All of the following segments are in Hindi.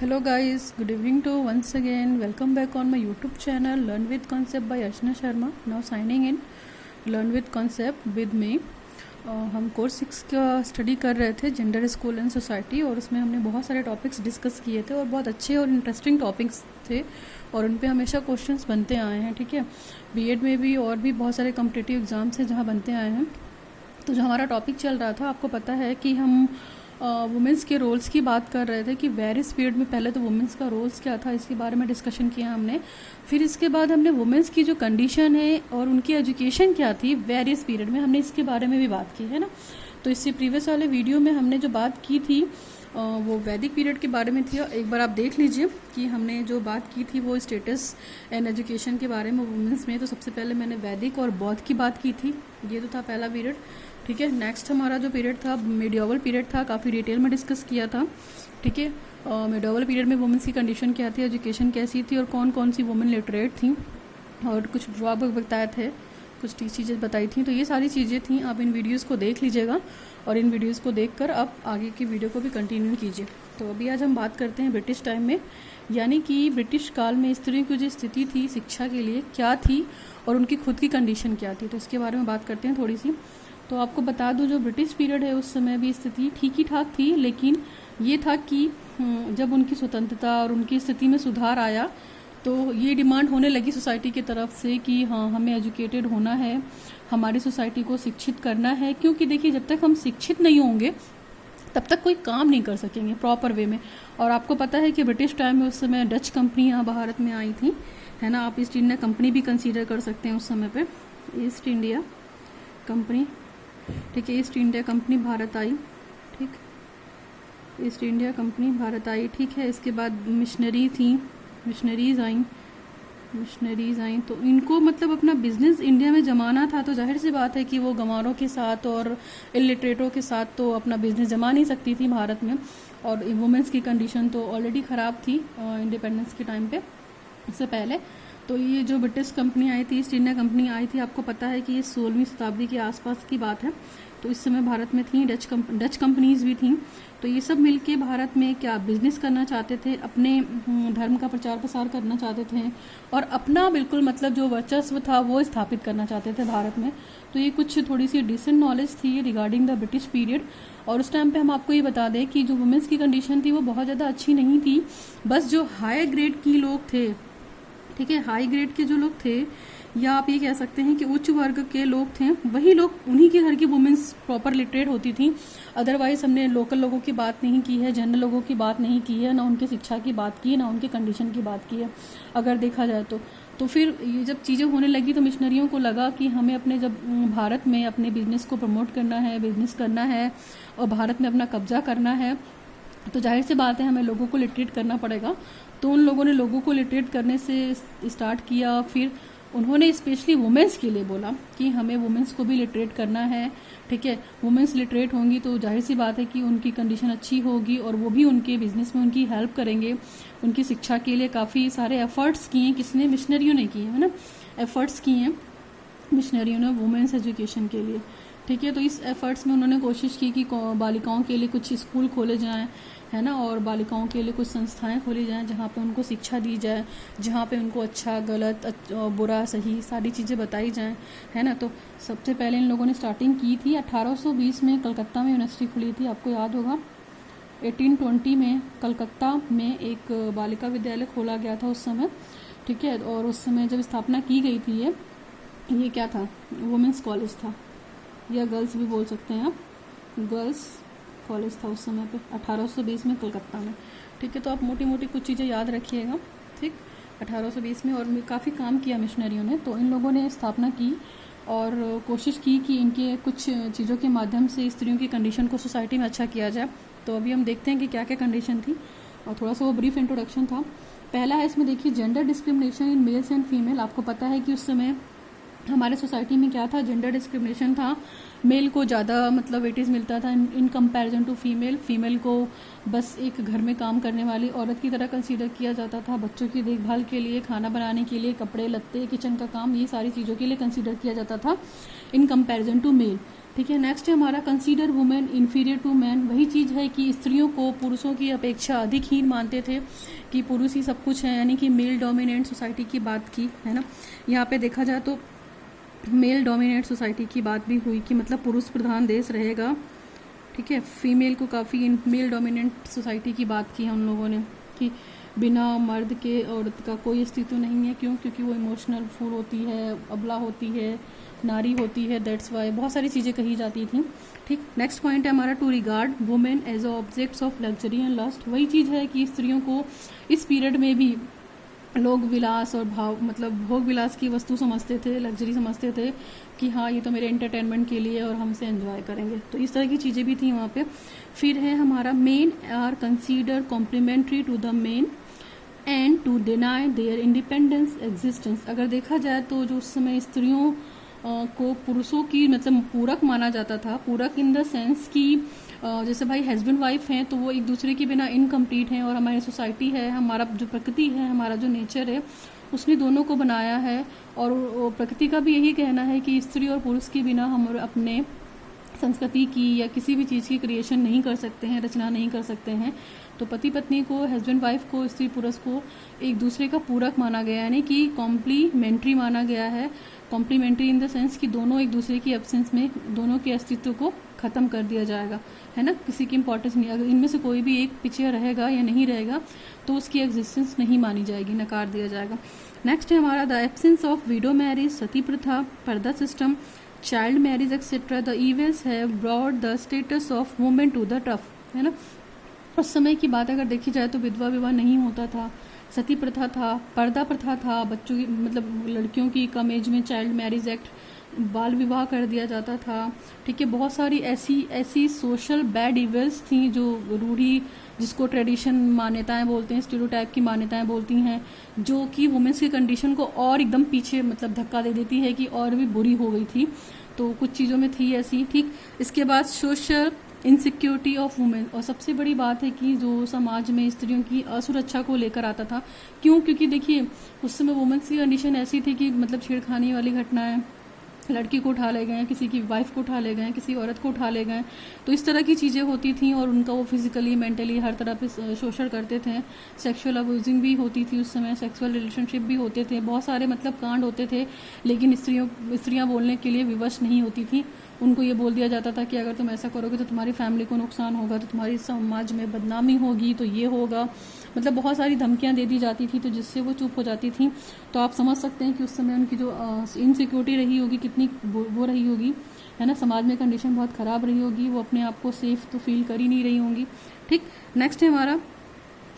Hello guys, good evening to once again. Welcome back on my YouTube channel Learn with Concept by Archana Sharma. Now signing in Learn with Concept with me. हम कोर्स 6 का स्टडी कर रहे थे जेंडर स्कूल एंड सोसाइटी और उसमें हमने बहुत सारे टॉपिक्स डिस्कस किए थे और बहुत अच्छे और इंटरेस्टिंग टॉपिक्स थे और उन पे हमेशा क्वेश्चंस बनते आए हैं। ठीक है, बीएड में भी और भी बहुत सारे कॉम्पिटिटिव एग्ज़ाम्स हैं जहाँ बनते आए हैं। तो जो हमारा टॉपिक चल रहा था, आपको पता है कि हम वुमेंस के रोल्स की बात कर रहे थे कि वेरियस पीरियड में पहले तो वुमेंस का रोल्स क्या था इसके बारे में डिस्कशन किया हमने। फिर इसके बाद हमने वुमेंस की जो कंडीशन है और उनकी एजुकेशन क्या थी वेरियस पीरियड में, हमने इसके बारे में भी बात की है ना। तो इससे प्रीवियस वाले वीडियो में हमने जो बात की थी वो वैदिक पीरियड के बारे में थी। एक बार आप देख लीजिए कि हमने जो बात की थी वो स्टेटस एंड एजुकेशन के बारे में वुमेंस में। तो सबसे पहले मैंने वैदिक और बौद्ध की बात की थी, ये तो था पहला पीरियड। ठीक है, नेक्स्ट हमारा जो पीरियड था मिडियोवल पीरियड था, काफ़ी डिटेल में डिस्कस किया था। ठीक है, मिडियोवल पीरियड में वुमेंस की कंडीशन क्या थी, एजुकेशन कैसी थी और कौन कौन सी वुमेन लिटरेट थी और कुछ जॉब बताए थे, कुछ चीज़ें बताई थी। तो ये सारी चीज़ें थी, आप इन वीडियोस को देख लीजिएगा और इन वीडियोस को देखकर आप आगे की वीडियो को भी कंटिन्यू कीजिए। तो अभी आज हम बात करते हैं ब्रिटिश टाइम में, यानी कि ब्रिटिश काल में स्त्रियों की जो स्थिति थी शिक्षा के लिए क्या थी और उनकी खुद की कंडीशन क्या थी। तो इसके बारे में बात करते हैं थोड़ी सी। तो आपको बता दूं जो ब्रिटिश पीरियड है उस समय भी स्थिति ठीक ही ठाक थी, लेकिन ये था कि जब उनकी स्वतंत्रता और उनकी स्थिति में सुधार आया तो ये डिमांड होने लगी सोसाइटी की तरफ से कि हाँ हमें एजुकेटेड होना है, हमारी सोसाइटी को शिक्षित करना है। क्योंकि देखिए जब तक हम शिक्षित नहीं होंगे तब तक कोई काम नहीं कर सकेंगे प्रॉपर वे में। और आपको पता है कि ब्रिटिश टाइम में उस समय डच कंपनी यहाँ भारत में आई थी, है ना। आप ईस्ट इंडिया कंपनी भी कंसीडर कर सकते हैं उस समय पे, ईस्ट इंडिया कंपनी। ठीक है, ईस्ट इंडिया कंपनी भारत आई। ठीक, ईस्ट इंडिया कंपनी भारत आई। ठीक है, इसके बाद मिशनरी थी, मिशनरीज आई। तो इनको मतलब अपना बिजनेस इंडिया में जमाना था, तो जाहिर सी बात है कि वो गंवारों के साथ और इलिटरेटों के साथ तो अपना बिजनेस जमा नहीं सकती थी भारत में। और वुमेंस की कंडीशन तो ऑलरेडी ख़राब थी इंडिपेंडेंस के टाइम पे, इससे पहले। तो ये जो ब्रिटिश कंपनी आई थी, ईस्ट इंडिया कंपनी आई थी, आपको पता है कि ये 16वीं शताब्दी के आसपास की बात है। तो इस समय भारत में थी डच कंपनीज भी थी। तो ये सब मिलके भारत में क्या बिजनेस करना चाहते थे, अपने धर्म का प्रचार प्रसार करना चाहते थे और अपना बिल्कुल मतलब जो वर्चस्व था वो स्थापित करना चाहते थे भारत में। तो ये कुछ थोड़ी सी डिसेंट नॉलेज थी रिगार्डिंग द ब्रिटिश पीरियड। और उस टाइम पे हम आपको ये बता दें कि जो वुमेंस की कंडीशन थी वो बहुत ज़्यादा अच्छी नहीं थी। बस जो हाई ग्रेड की लोग थे, ठीक है, हाई ग्रेड के जो लोग थे या आप ये कह सकते हैं कि उच्च वर्ग के लोग थे, वही लोग, उन्हीं के घर की वुमेन्स प्रॉपर लिटरेट होती थी। अदरवाइज हमने लोकल लोगों की बात नहीं की है, जनरल लोगों की बात नहीं की है, ना उनकी शिक्षा की बात की है, ना उनकी कंडीशन की बात की है अगर देखा जाए तो फिर ये जब चीज़ें होने लगी तो मिशनरियों को लगा कि हमें अपने जब भारत में अपने बिजनेस को प्रमोट करना है, बिजनेस करना है और भारत में अपना कब्जा करना है, तो जाहिर सी बात है हमें लोगों को लिटरेट करना पड़ेगा। तो उन लोगों ने लोगों को लिटरेट करने से स्टार्ट किया। फिर उन्होंने स्पेशली वुमेंस के लिए बोला कि हमें वुमेंस को भी लिटरेट करना है। ठीक है, वुमेंस लिटरेट होंगी तो जाहिर सी बात है कि उनकी कंडीशन अच्छी होगी और वो भी उनके बिजनेस में उनकी हेल्प करेंगे। उनकी शिक्षा के लिए काफ़ी सारे एफर्ट्स किए हैं, किसने, मिशनरियों ने किए हैं ना, एफर्ट्स किए हैं मिशनरियों ने वुमेंस एजुकेशन के लिए। ठीक है, तो इस एफर्ट्स में उन्होंने कोशिश की कि बालिकाओं के लिए कुछ स्कूल खोले जाएं, है ना, और बालिकाओं के लिए कुछ संस्थाएं खोली जाएं जहाँ पे उनको शिक्षा दी जाए, जहाँ पे उनको अच्छा गलत बुरा सही सारी चीज़ें बताई जाएं, है ना। तो सबसे पहले इन लोगों ने स्टार्टिंग की थी 1820 में कलकत्ता में यूनिवर्सिटी खुली थी, आपको याद होगा। 1820 में कलकत्ता में एक बालिका विद्यालय खोला गया था उस समय। ठीक है, और उस समय जब स्थापना की गई थी ये क्या था, वुमेंस कॉलेज था या गर्ल्स भी बोल सकते हैं आप, गर्ल्स कॉलेज था उस समय पे 1820 में कलकत्ता में। ठीक है, तो आप मोटी मोटी कुछ चीज़ें याद रखिएगा। ठीक, 1820 में, और काफ़ी काम किया मिशनरियों ने। तो इन लोगों ने स्थापना की और कोशिश की कि इनके कुछ चीज़ों के माध्यम से स्त्रियों की कंडीशन को सोसाइटी में अच्छा किया जाए। तो अभी हम देखते हैं कि क्या क्या कंडीशन थी और थोड़ा सा वो ब्रीफ इंट्रोडक्शन था। पहला है इसमें देखिए gender discrimination in males and female. आपको पता है कि उस समय हमारे सोसाइटी में क्या था, जेंडर डिस्क्रिमिनेशन था। मेल को ज़्यादा मतलब वेटेज मिलता था in comparison to female. Female को बस एक घर में काम करने वाली औरत की तरह कंसीडर किया जाता था। बच्चों की देखभाल के लिए, खाना बनाने के लिए, कपड़े लत्ते, किचन का काम, ये सारी चीज़ों के लिए कंसीडर किया जाता था इन कंपैरिजन टू मेल। ठीक है। नेक्स्ट है हमारा consider women inferior to man. वही चीज़ है कि स्त्रियों को पुरुषों की अपेक्षा अधिक हीन मानते थे कि पुरुष ही सब कुछ है, यानी कि मेल डोमिनेंट सोसाइटी की बात की है ना। यहाँ पे देखा जाए तो मेल डोमिनेट सोसाइटी की बात भी हुई कि मतलब पुरुष प्रधान देश रहेगा। ठीक है, फीमेल को काफ़ी मेल डोमिनेंट सोसाइटी की बात की हम लोगों ने कि बिना मर्द के औरत का कोई अस्तित्व नहीं है। क्यों? क्योंकि वो इमोशनल फूल होती है, अबला होती है, नारी होती है, दैट्स वाई बहुत सारी चीज़ें कही जाती थी। ठीक, नेक्स्ट पॉइंट है हमारा to regard women as objects of luxury and lust. वही चीज़ है कि स्त्रियों को इस पीरियड में भी लोग विलास और भाव मतलब भोग विलास की वस्तु समझते थे, लग्जरी समझते थे कि हाँ ये तो मेरे एंटरटेनमेंट के लिए और हमसे एंजॉय करेंगे। तो इस तरह की चीज़ें भी थी वहाँ पे। फिर है हमारा men are consider complementary to the men and to deny their independence existence. अगर देखा जाए तो जो उस समय स्त्रियों को पुरुषों की मतलब पूरक माना जाता था। पूरक इन द सेंस कि जैसे भाई हस्बैंड वाइफ हैं तो वो एक दूसरे के बिना इनकम्प्लीट हैं, और हमारी सोसाइटी है, हमारा जो प्रकृति है, हमारा जो नेचर है, उसने दोनों को बनाया है। और प्रकृति का भी यही कहना है कि स्त्री और पुरुष के बिना हम अपने संस्कृति की या किसी भी चीज़ की क्रिएशन नहीं कर सकते हैं, रचना नहीं कर सकते हैं। तो पति पत्नी को, हस्बैंड वाइफ को, स्त्री पुरुष को एक दूसरे का पूरक माना गया है, यानी कि कॉम्प्लीमेंट्री माना गया है। कॉम्प्लीमेंट्री इन द सेंस कि दोनों एक दूसरे की एब्सेंस में दोनों के अस्तित्व को ख़त्म कर दिया जाएगा, है ना। किसी की इंपॉर्टेंस नहीं, अगर इनमें से कोई भी एक पीछे रहेगा या नहीं रहेगा तो उसकी एग्जिस्टेंस नहीं मानी जाएगी, नकार दिया जाएगा। नेक्स्ट है हमारा the absence of widow marriage, sati प्रथा, purdah system, child marriage etcetera. The events have brought the status of women to the tough, है ना। उस समय की बात अगर देखी जाए तो विधवा विवाह नहीं होता था, सती प्रथा था, पर्दा प्रथा था, बच्चों की मतलब लड़कियों की कम एज में चाइल्ड मैरिज एक्ट, बाल विवाह कर दिया जाता था। ठीक है, बहुत सारी ऐसी सोशल बैड इवेंट्स थी जो रूढ़ी, जिसको ट्रेडिशन मान्यताएं बोलते हैं, स्टीरियोटाइप की मान्यताएं बोलती हैं, जो कि वुमेन्स की कंडीशन को और एकदम पीछे मतलब धक्का दे देती है कि और भी बुरी हो गई थी। तो कुछ चीज़ों में थी ऐसी। ठीक, इसके बाद सोशल इनसिक्योरिटी ऑफ वुमेन, और सबसे बड़ी बात है कि जो समाज में स्त्रियों की असुरक्षा को लेकर आता था। क्यों? क्योंकि देखिए उस समय वुमेन्स की कंडीशन ऐसी थी कि मतलब छेड़खानी वाली घटनाएं, लड़की को उठा ले गए, किसी की वाइफ को उठा ले गए, किसी औरत को उठा ले गए, तो इस तरह की चीज़ें होती थी। और उनका वो फिजिकली, मेंटली हर तरह पे शोषण करते थे। सेक्सुअल अब्यूजिंग भी होती थी उस समय, सेक्सुअल रिलेशनशिप भी होते थे, बहुत सारे मतलब कांड होते थे। लेकिन स्त्रियाँ बोलने के लिए विवश नहीं होती थी। उनको ये बोल दिया जाता था कि अगर तुम ऐसा करोगे तो तुम्हारी फैमिली को नुकसान होगा, तो तुम्हारी समाज में बदनामी होगी, तो ये होगा, मतलब बहुत सारी धमकियां दे दी जाती थी, तो जिससे वो चुप हो जाती थी। तो आप समझ सकते हैं कि उस समय उनकी जो इनसिक्योरिटी रही होगी कितनी वो रही होगी, है ना। समाज में कंडीशन बहुत ख़राब रही होगी, वो अपने आप को सेफ तो फील कर ही नहीं रही होंगी। ठीक, नेक्स्ट है हमारा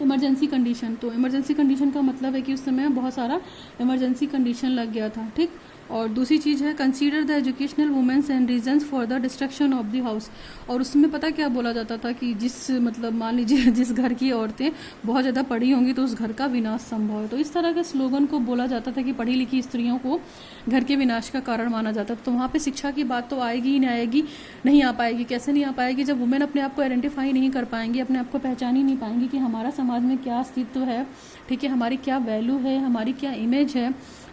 इमरजेंसी कंडीशन। तो इमरजेंसी कंडीशन का मतलब है कि उस समय बहुत सारा इमरजेंसी कंडीशन लग गया था। ठीक, और दूसरी चीज़ है consider the educational womens and reasons for the destruction of the house. और उसमें पता क्या बोला जाता था कि जिस मतलब मान लीजिए जिस घर की औरतें बहुत ज़्यादा पढ़ी होंगी तो उस घर का विनाश संभव है। तो इस तरह के स्लोगन को बोला जाता था कि पढ़ी लिखी स्त्रियों को घर के विनाश का कारण माना जाता था। तो वहाँ पे शिक्षा की बात तो आएगी ही नहीं, आएगी नहीं, आ पाएगी। कैसे नहीं आ पाएगी? जब वुमेन अपने आप को आइडेंटिफाई नहीं कर पाएंगी, अपने आप को पहचान ही नहीं पाएंगी कि हमारा समाज में क्या अस्तित्व है, ठीक है, हमारी क्या वैल्यू है, हमारी क्या इमेज है,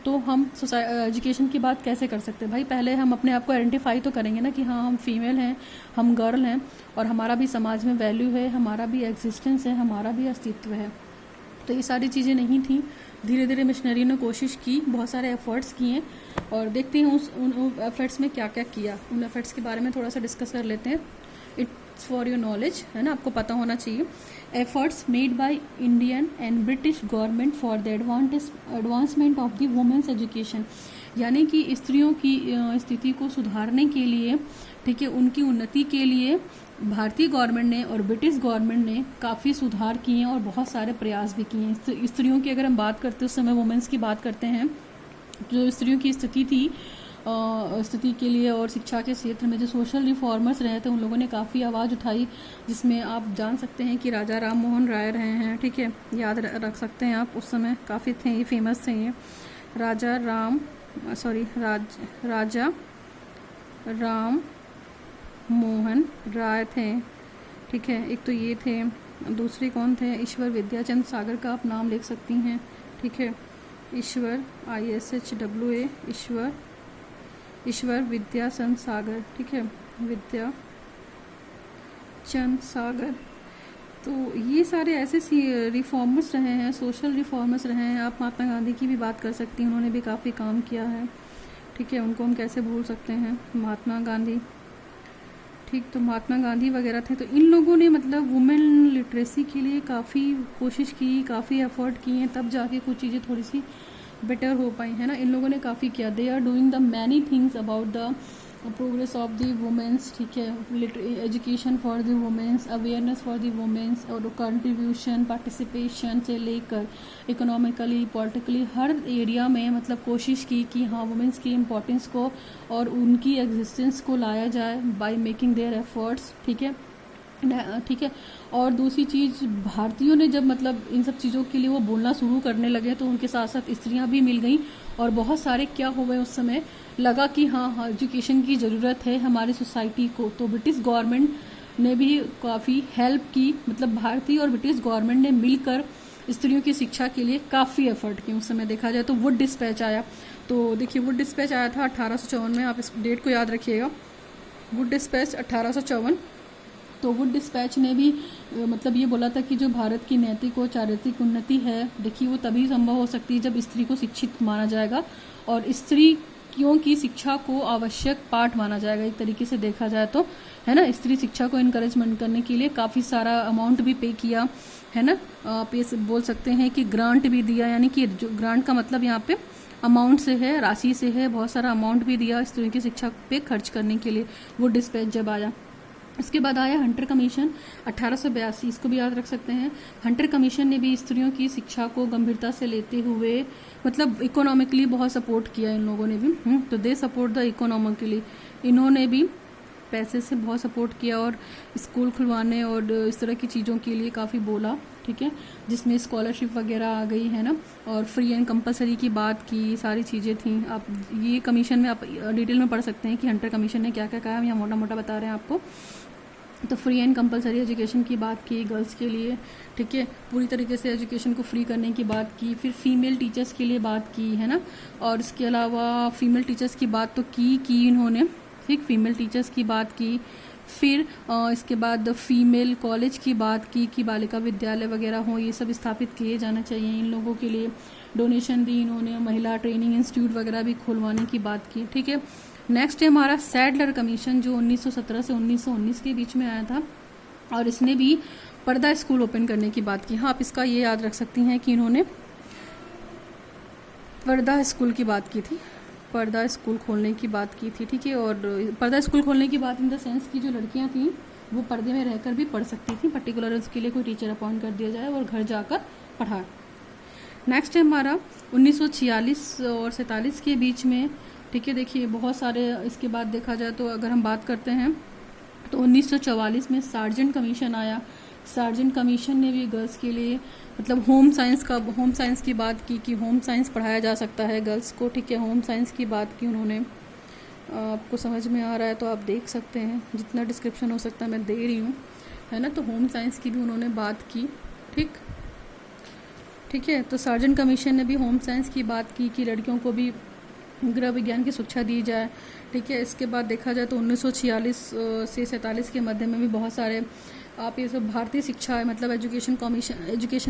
तो हम एजुकेशन की बात कैसे कर सकते हैं भाई। पहले हम अपने आप को आइडेंटिफाई तो करेंगे ना कि हाँ हम फीमेल हैं, हम गर्ल हैं, और हमारा भी समाज में वैल्यू है, हमारा भी एग्जिस्टेंस है, हमारा भी अस्तित्व है। तो ये सारी चीज़ें नहीं थी। धीरे धीरे मिशनरी ने कोशिश की, बहुत सारे एफर्ट्स किए, और देखते हैं उन एफर्ट्स में क्या क्या किया। उन एफर्ट्स के बारे में थोड़ा सा डिस्कस कर लेते हैं। इट्स फॉर योर नॉलेज, है ना, आपको पता होना चाहिए। Efforts made by Indian and British government for the advancement of the womens education, यानी कि स्त्रियों की स्थिति को सुधारने के लिए, ठीक है, उनकी उन्नति के लिए भारतीय गवर्नमेंट ने और ब्रिटिश गवर्नमेंट ने काफ़ी सुधार किए हैं और बहुत सारे प्रयास भी किए हैं। स्त्रियों की अगर हम बात करते हैं, उस समय वुमेन्स की बात करते हैं, जो स्त्रियों की स्थिति थी स्थिति के लिए और शिक्षा के क्षेत्र में जो सोशल रिफॉर्मर्स रहे थे, उन लोगों ने काफ़ी आवाज़ उठाई, जिसमें आप जान सकते हैं कि राजा राम मोहन राय रहे हैं। ठीक है, याद रख सकते हैं आप, उस समय काफ़ी थे, ये फेमस थे। ये राजा राम मोहन राय थे। ठीक है, एक तो ये थे, दूसरे कौन थे? ईश्वर विद्याचंद सागर का आप नाम लिख सकती हैं। ठीक है, ईश्वर ISHWA ईश्वर विद्याचंद सागर। ठीक है, विद्या चंद सागर। तो ये सारे ऐसे रिफॉर्मर्स रहे हैं, सोशल रिफॉर्मर्स रहे हैं। आप महात्मा गांधी की भी बात कर सकती हैं, उन्होंने भी काफ़ी काम किया है, ठीक है, उनको हम कैसे भूल सकते हैं, महात्मा गांधी, ठीक। तो महात्मा गांधी वगैरह थे। तो इन लोगों ने मतलब वुमेन लिटरेसी के लिए काफ़ी कोशिश की, काफ़ी एफर्ट किए हैं, तब जाके कुछ चीज़ें थोड़ी सी बेटर हो पाई है ना। इन लोगों ने काफ़ी किया। They are doing the many things about the progress of the womens, ठीक है, education for the womens, awareness for the womens, और कंट्रीब्यूशन, पार्टिसिपेशन से लेकर इकोनॉमिकली, पॉलिटिकली हर एरिया में मतलब कोशिश की कि हाँ वुमेंस की इम्पोर्टेंस को और उनकी एग्जिस्टेंस को लाया जाए बाय मेकिंग देयर एफर्ट्स, ठीक है, ठीक है। और दूसरी चीज़, भारतीयों ने जब मतलब इन सब चीज़ों के लिए वो बोलना शुरू करने लगे तो उनके साथ साथ स्त्रियां भी मिल गई, और बहुत सारे क्या हो गए उस समय लगा कि हाँ एजुकेशन की ज़रूरत है हमारी सोसाइटी को। तो ब्रिटिश गवर्नमेंट ने भी काफ़ी हेल्प की, मतलब भारतीय और ब्रिटिश गवर्नमेंट ने मिलकर स्त्रियों की शिक्षा के लिए काफ़ी एफर्ट किए। उस समय देखा जाए तो वुड डिस्पैच आया। तो देखिए वुड डिस्पैच आया था 1854 में, आप इस डेट को याद रखिएगा, वुड डिस्पैच 1854। तो वुड डिस्पैच ने भी मतलब ये बोला था कि जो भारत की नैतिक और चारित्रिक उन्नति है, देखिए वो तभी संभव हो सकती है जब स्त्री को शिक्षित माना जाएगा और स्त्रियों की शिक्षा को आवश्यक पार्ट माना जाएगा। एक तरीके से देखा जाए तो, है ना, स्त्री शिक्षा को इनकरेजमेंट करने के लिए काफ़ी सारा अमाउंट भी पे किया, है ना। आप ये बोल सकते हैं कि ग्रांट भी दिया, यानी कि जो ग्रांट का मतलब यहाँ पे अमाउंट से है, राशि से है, बहुत सारा अमाउंट भी दिया स्त्रियों की शिक्षा पे खर्च करने के लिए वुड डिस्पैच जब आया। इसके बाद आया हंटर कमीशन 1882, इसको भी याद रख सकते हैं। हंटर कमीशन ने भी स्त्रियों की शिक्षा को गंभीरता से लेते हुए मतलब इकोनॉमिकली बहुत सपोर्ट किया इन लोगों ने भी। तो दे सपोर्ट द इकोनॉमिकली, इन्होंने भी पैसे से बहुत सपोर्ट किया और स्कूल खुलवाने और इस तरह की चीज़ों के लिए काफ़ी बोला, ठीक है, जिसमें स्कॉलरशिप वगैरह आ गई, है ना, और फ्री एंड कंपलसरी की बात की, सारी चीज़ें थी। आप ये कमीशन में आप डिटेल में पढ़ सकते हैं कि हंटर कमीशन ने क्या क्या कहा, हम यहाँ मोटा मोटा बता रहे हैं आपको। तो फ्री एंड कंपलसरी एजुकेशन की बात की गर्ल्स के लिए, ठीक है, पूरी तरीके से एजुकेशन को फ्री करने की बात की। फिर फीमेल टीचर्स के लिए बात की, है ना, और इसके अलावा फीमेल टीचर्स की बात तो की इन्होंने, ठीक, फीमेल टीचर्स की बात की। फिर इसके बाद फीमेल कॉलेज की बात की कि बालिका विद्यालय वगैरह हो, ये सब स्थापित किए जाना चाहिए इन लोगों के लिए। डोनेशन दी इन्होंने, महिला ट्रेनिंग इंस्टीट्यूट वगैरह भी खुलवाने की बात की, ठीक है। नेक्स्ट है हमारा सैडलर कमीशन, जो 1917 से 1919 के बीच में आया था, और इसने भी पर्दा स्कूल ओपन करने की बात की। हाँ, आप इसका ये याद रख सकती हैं कि इन्होंने पर्दा स्कूल की बात की थी, पर्दा स्कूल खोलने की बात की थी, ठीक है। और पर्दा स्कूल खोलने की बात इन द सेंस की जो लड़कियां थीं वो पर्दे में रहकर भी पढ़ सकती थी, पर्टिकुलर उसके लिए कोई टीचर अपॉइंट कर दिया जाए और घर जाकर पढ़ाए। नेक्स्ट है हमारा 1946 और 47 के बीच में, ठीक है। देखिए बहुत सारे, इसके बाद देखा जाए तो अगर हम बात करते हैं तो 1944 में सार्जेंट कमीशन आया। सार्जेंट कमीशन ने भी गर्ल्स के लिए मतलब होम साइंस की बात की कि होम साइंस पढ़ाया जा सकता है गर्ल्स को, ठीक है, होम साइंस की बात की उन्होंने। आपको समझ में आ रहा है तो आप देख सकते हैं, जितना डिस्क्रिप्शन हो सकता है मैं दे रही हूँ, है ना। तो होम साइंस की भी उन्होंने बात की, ठीक है। तो सार्जेंट कमीशन ने भी होम साइंस की बात की कि लड़कियों को भी गृह विज्ञान की शिक्षा दी जाए, ठीक है। इसके बाद देखा जाए तो 1946 से 47 के मध्य में भी बहुत सारे आप ये सब भारतीय शिक्षा है, मतलब एजुकेशन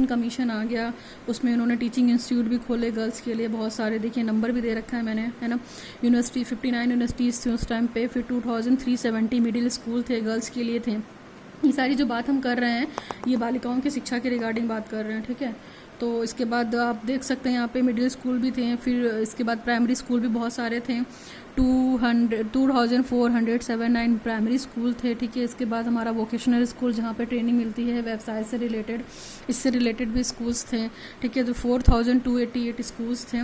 कमीशन आ गया, उसमें उन्होंने टीचिंग इंस्टीट्यूट भी खोले गर्ल्स के लिए बहुत सारे। देखिए नंबर भी दे रखा है मैंने, है ना। यूनिवर्सिटी 59 यूनिवर्सिटीज़ थी उस टाइम पे, फिर 2370 मिडिल स्कूल थे गर्ल्स के लिए थे। ये सारी जो बात हम कर रहे हैं ये बालिकाओं की शिक्षा के रिगार्डिंग बात कर रहे हैं, ठीक है। तो इसके बाद आप देख सकते हैं यहाँ पे मिडिल स्कूल भी थे, फिर इसके बाद प्राइमरी स्कूल भी बहुत सारे थे, 2479 प्राइमरी स्कूल थे, ठीक है। इसके बाद हमारा वोकेशनल स्कूल जहाँ पे ट्रेनिंग मिलती है व्यवसाय से रिलेटेड, इससे रिलेटेड भी स्कूल्स थे, ठीक है। तो 4288 स्कूल्स थे।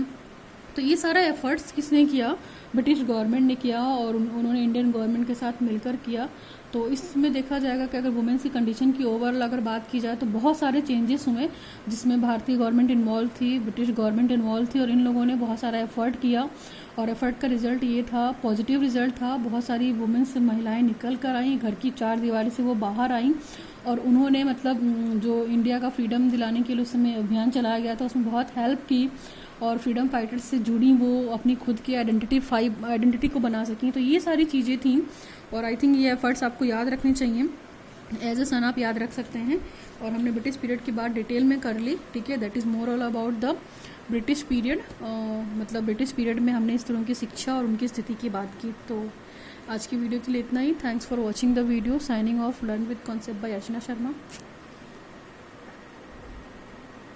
तो ये सारा एफर्ट्स किसने किया, ब्रिटिश गवर्नमेंट ने किया और उन्होंने इंडियन गवर्नमेंट के साथ मिलकर किया। तो इसमें देखा जाएगा कि अगर वुमेन्स की कंडीशन की ओवरऑल अगर बात की जाए तो बहुत सारे चेंजेस हुए, जिसमें भारतीय गवर्नमेंट इन्वॉल्व थी, ब्रिटिश गवर्नमेंट इन्वॉल्व थी, और इन लोगों ने बहुत सारा एफर्ट किया और एफर्ट का रिजल्ट ये था, पॉजिटिव रिजल्ट था। बहुत सारी वुमेन्स महिलाएं निकल कर आई, घर की चार दीवारी से वो बाहर आई और उन्होंने मतलब जो इंडिया का फ्रीडम दिलाने के लिए उस समय अभियान चलाया गया था उसमें बहुत हेल्प की और फ्रीडम फाइटर्स से जुड़ी वो अपनी खुद की आइडेंटिटी को बना सकें। तो ये सारी चीज़ें थी और आई थिंक ये एफर्ट्स आपको याद रखने चाहिए, एज ए सन आप याद रख सकते हैं। और हमने ब्रिटिश पीरियड की बात डिटेल में कर ली, ठीक है। That is more all about the British period. मतलब ब्रिटिश पीरियड में हमने इस तरह की शिक्षा और उनकी स्थिति की बात की। तो आज की वीडियो के लिए इतना ही। Thanks for watching the video. Signing off learn with concept by Archana Sharma.